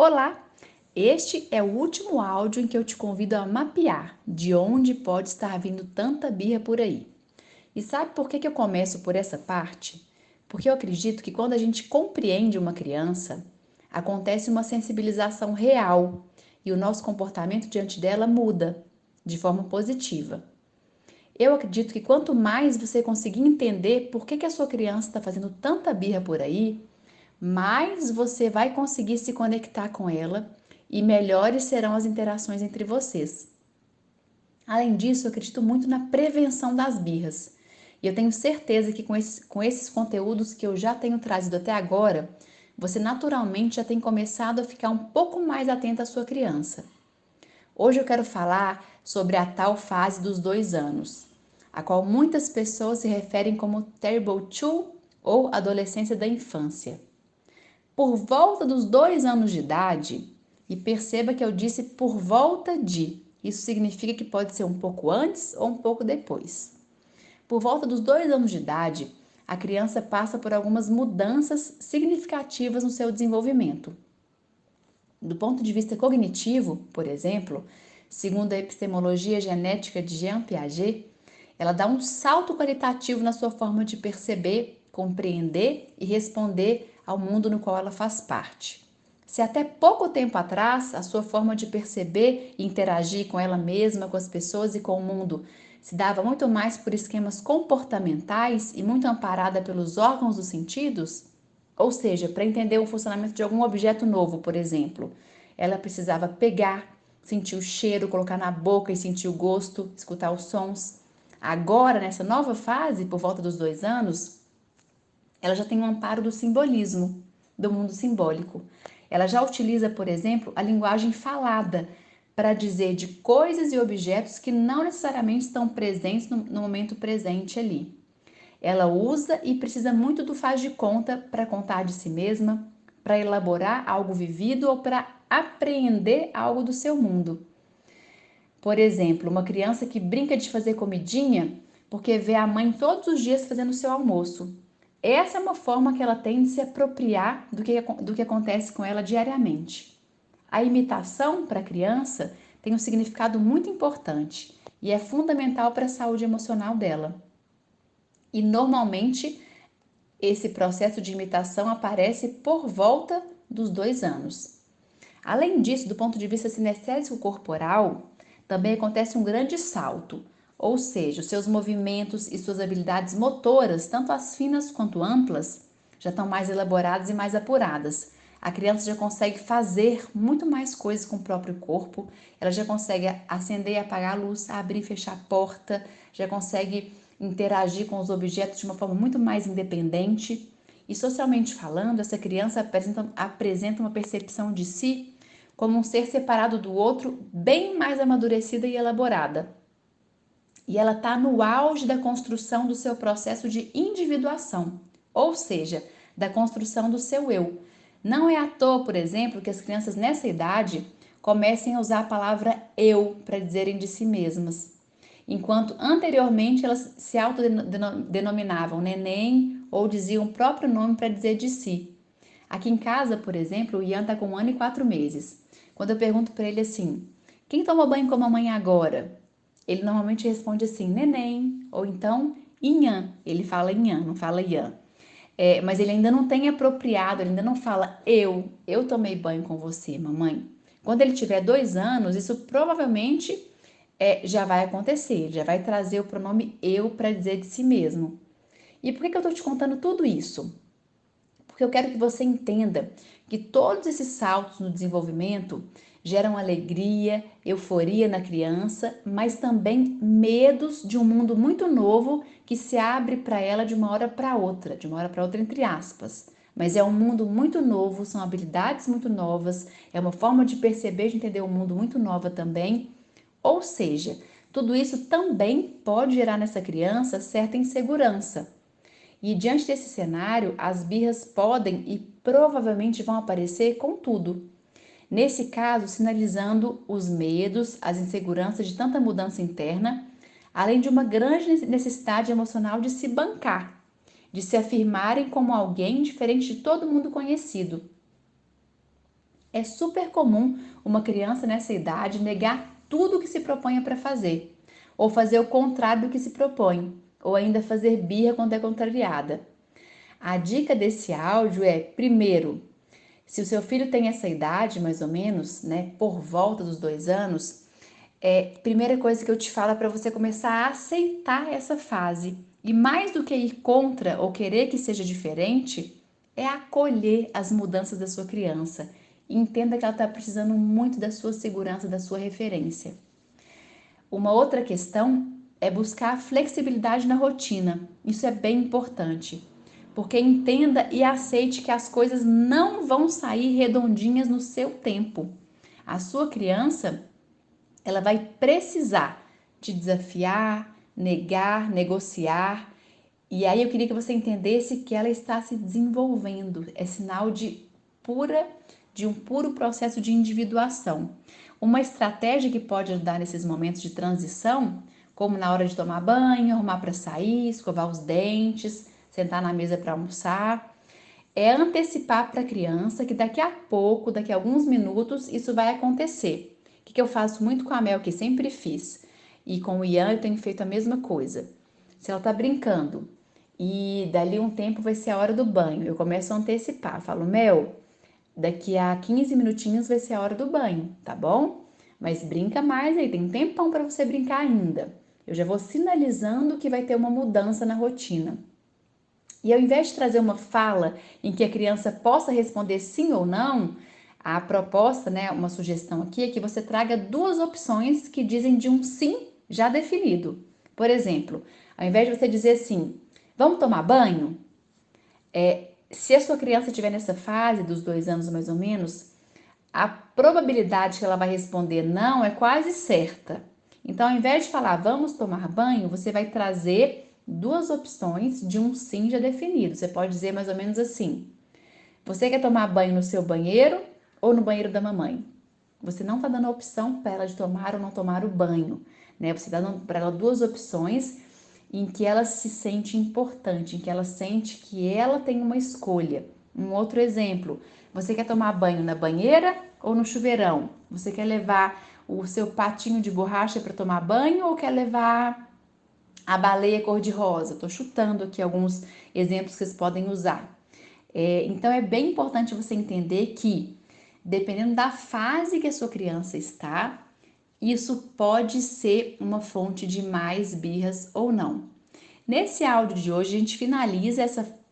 Olá! Este é o último áudio em que eu te convido a mapear de onde pode estar vindo tanta birra por aí. E sabe por que eu começo por essa parte? Porque eu acredito que quando a gente compreende uma criança, acontece uma sensibilização real e o nosso comportamento diante dela muda de forma positiva. Eu acredito que quanto mais você conseguir entender por que a sua criança está fazendo tanta birra por aí, mais você vai conseguir se conectar com ela e melhores serão as interações entre vocês. Além disso, eu acredito muito na prevenção das birras. E eu tenho certeza que com esses conteúdos que eu já tenho trazido até agora, você naturalmente já tem começado a ficar um pouco mais atento à sua criança. Hoje eu quero falar sobre a tal fase dos 2 anos, a qual muitas pessoas se referem como Terrible Two ou adolescência da infância. Por volta dos 2 anos de idade, e perceba que eu disse por volta de, isso significa que pode ser um pouco antes ou um pouco depois. Por volta dos 2 anos de idade, a criança passa por algumas mudanças significativas no seu desenvolvimento. Do ponto de vista cognitivo, por exemplo, segundo a epistemologia genética de Jean Piaget, ela dá um salto qualitativo na sua forma de perceber, compreender e responder ao mundo no qual ela faz parte. Se até pouco tempo atrás a sua forma de perceber e interagir com ela mesma, com as pessoas e com o mundo se dava muito mais por esquemas comportamentais e muito amparada pelos órgãos dos sentidos, ou seja, para entender o funcionamento de algum objeto novo, por exemplo, ela precisava pegar, sentir o cheiro, colocar na boca e sentir o gosto, escutar os sons. Agora, nessa nova fase, por volta dos 2 anos, ela já tem um amparo do simbolismo, do mundo simbólico. Ela já utiliza, por exemplo, a linguagem falada para dizer de coisas e objetos que não necessariamente estão presentes no momento presente ali. Ela usa e precisa muito do faz de conta para contar de si mesma, para elaborar algo vivido ou para apreender algo do seu mundo. Por exemplo, uma criança que brinca de fazer comidinha porque vê a mãe todos os dias fazendo o seu almoço. Essa é uma forma que ela tem de se apropriar do que acontece com ela diariamente. A imitação para a criança tem um significado muito importante e é fundamental para a saúde emocional dela. E normalmente esse processo de imitação aparece por volta dos 2 anos. Além disso, do ponto de vista sinestésico corporal, também acontece um grande salto, ou seja, os seus movimentos e suas habilidades motoras, tanto as finas quanto amplas, já estão mais elaboradas e mais apuradas. A criança já consegue fazer muito mais coisas com o próprio corpo, ela já consegue acender e apagar a luz, abrir e fechar a porta, já consegue interagir com os objetos de uma forma muito mais independente. E socialmente falando, essa criança apresenta uma percepção de si como um ser separado do outro, bem mais amadurecida e elaborada. E ela está no auge da construção do seu processo de individuação, ou seja, da construção do seu eu. Não é à toa, por exemplo, que as crianças nessa idade comecem a usar a palavra eu para dizerem de si mesmas, enquanto anteriormente elas se autodenominavam neném ou diziam o próprio nome para dizer de si. Aqui em casa, por exemplo, o Ian está com 1 ano e 4 meses. Quando eu pergunto para ele assim, quem toma banho com a mamãe agora? Ele normalmente responde assim, neném, ou então Inhã. Ele fala Inhã, não fala Ian. Mas ele ainda não tem apropriado, ele ainda não fala eu tomei banho com você, mamãe. Quando ele tiver 2 anos, isso provavelmente já vai acontecer, ele já vai trazer o pronome eu para dizer de si mesmo. E por que eu estou te contando tudo isso? Porque eu quero que você entenda que todos esses saltos no desenvolvimento geram alegria, euforia na criança, mas também medos de um mundo muito novo que se abre para ela de uma hora para outra, de uma hora para outra entre aspas. Mas é um mundo muito novo, são habilidades muito novas, é uma forma de perceber, de entender o mundo muito nova também. Ou seja, tudo isso também pode gerar nessa criança certa insegurança. E diante desse cenário, as birras podem e provavelmente vão aparecer com tudo. Nesse caso, sinalizando os medos, as inseguranças de tanta mudança interna, além de uma grande necessidade emocional de se bancar, de se afirmarem como alguém diferente de todo mundo conhecido. É super comum uma criança nessa idade negar tudo que se proponha para fazer, ou fazer o contrário do que se propõe, ou ainda fazer birra quando é contrariada. A dica desse áudio é, primeiro, se o seu filho tem essa idade, mais ou menos, né, por volta dos 2 anos, primeira coisa que eu te falo é para você começar a aceitar essa fase. E mais do que ir contra ou querer que seja diferente, é acolher as mudanças da sua criança. E entenda que ela está precisando muito da sua segurança, da sua referência. Uma outra questão é buscar a flexibilidade na rotina. Isso é bem importante, porque entenda e aceite que as coisas não vão sair redondinhas no seu tempo. A sua criança, ela vai precisar te desafiar, negar, negociar. E aí eu queria que você entendesse que ela está se desenvolvendo. É sinal de um puro processo de individuação. Uma estratégia que pode ajudar nesses momentos de transição, como na hora de tomar banho, arrumar para sair, escovar os dentes, sentar na mesa para almoçar, é antecipar para a criança que daqui a pouco, daqui a alguns minutos, isso vai acontecer. O que eu faço muito com a Mel, que sempre fiz, e com o Ian eu tenho feito a mesma coisa. Se ela tá brincando e dali um tempo vai ser a hora do banho, eu começo a antecipar, falo, Mel, daqui a 15 minutinhos vai ser a hora do banho, tá bom? Mas brinca mais aí, tem um tempão para você brincar ainda. Eu já vou sinalizando que vai ter uma mudança na rotina. E ao invés de trazer uma fala em que a criança possa responder sim ou não, a proposta, né, uma sugestão aqui é que você traga duas opções que dizem de um sim já definido. Por exemplo, ao invés de você dizer assim, vamos tomar banho? Se a sua criança estiver nessa fase dos 2 anos mais ou menos, a probabilidade que ela vai responder não é quase certa. Então, ao invés de falar vamos tomar banho, você vai trazer duas opções de um sim já definido. Você pode dizer mais ou menos assim: você quer tomar banho no seu banheiro ou no banheiro da mamãe? Você não está dando a opção para ela de tomar ou não tomar o banho, né? Você está dando para ela duas opções em que ela se sente importante, em que ela sente que ela tem uma escolha. Um outro exemplo: você quer tomar banho na banheira ou no chuveirão? Você quer levar o seu patinho de borracha para tomar banho ou quer levar a baleia cor-de-rosa? Estou chutando aqui alguns exemplos que vocês podem usar. Então é bem importante você entender que, dependendo da fase que a sua criança está, isso pode ser uma fonte de mais birras ou não. Nesse áudio de hoje, a gente finaliza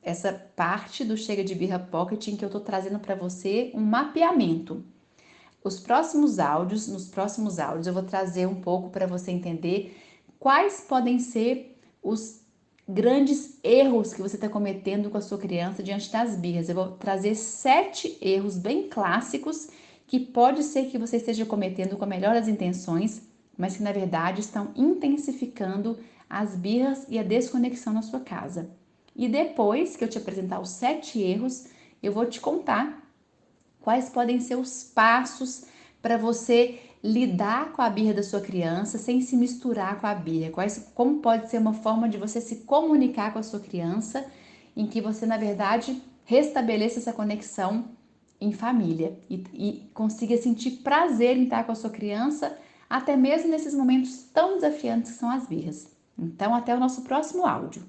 essa parte do Chega de Birra Pocket em que eu tô trazendo para você um mapeamento. Nos próximos áudios, eu vou trazer um pouco para você entender quais podem ser os grandes erros que você está cometendo com a sua criança diante das birras. Eu vou trazer 7 erros bem clássicos que pode ser que você esteja cometendo com a melhor das intenções, mas que na verdade estão intensificando as birras e a desconexão na sua casa. E depois que eu te apresentar os 7 erros, eu vou te contar quais podem ser os passos para você lidar com a birra da sua criança sem se misturar com a birra. Como pode ser uma forma de você se comunicar com a sua criança em que você, na verdade, restabeleça essa conexão em família e consiga sentir prazer em estar com a sua criança, até mesmo nesses momentos tão desafiantes que são as birras. Então, até o nosso próximo áudio.